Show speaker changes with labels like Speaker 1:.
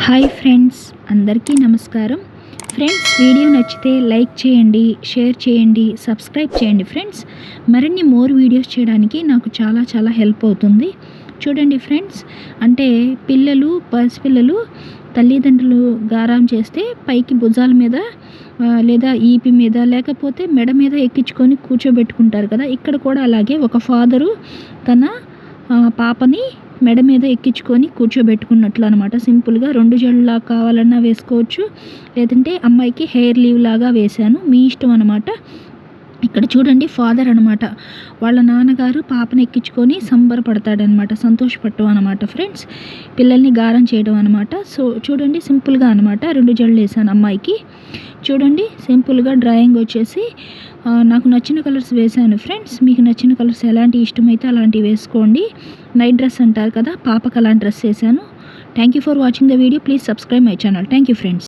Speaker 1: Hi friends, అందరికీ నమస్కారం. Friends, video నచ్చితే లైక్ చేయండి, షేర్ చేయండి, సబ్స్క్రైబ్ చేయండి. ఫ్రెండ్స్, మరిన్ని మోర్ వీడియోస్ చేయడానికి నాకు చాలా హెల్ప్ అవుతుంది. చూడండి ఫ్రెండ్స్, అంటే పసిపిల్లలు తల్లిదండ్రులు గారాం చేస్తే పైకి భుజాల మీద లేదా ఈపి మీద లేకపోతే మెడ మీద ఎక్కించుకొని కూర్చోబెట్టుకుంటారు కదా. ఇక్కడ కూడా అలాగే ఒక ఫాదరు తన పాపని మెడ మీద ఎక్కించుకొని కూర్చోబెట్టుకున్నట్లు అనమాట. సింపుల్గా 2 జడలా కావాలన్నా వేసుకోవచ్చు, లేదంటే అమ్మాయికి హెయిర్ లీవ్ లాగా వేశాను, మీ ఇష్టం అనమాట. ఇక్కడ చూడండి, ఫాదర్ అనమాట, వాళ్ళ నాన్నగారు పాపను ఎక్కించుకొని సంబరపడతాడనమాట, సంతోషపడటం అనమాట. ఫ్రెండ్స్, పిల్లల్ని గారం చేయడం అనమాట. సో చూడండి, సింపుల్గా అనమాట 2 జడలు వేసాను అమ్మాయికి. చూడండి, సింపుల్గా డ్రాయింగ్ వచ్చేసి నాకు నచ్చిన కలర్స్ వేశాను. ఫ్రెండ్స్, మీకు నచ్చిన కలర్స్ ఎలాంటి ఇష్టమైతే అలాంటివి వేసుకోండి. నైట్ డ్రెస్ అంటారు కదా, పాపకు అలాంటి డ్రెస్ వేసాను. Thank you for watching the video. Please subscribe my channel. Thank you friends.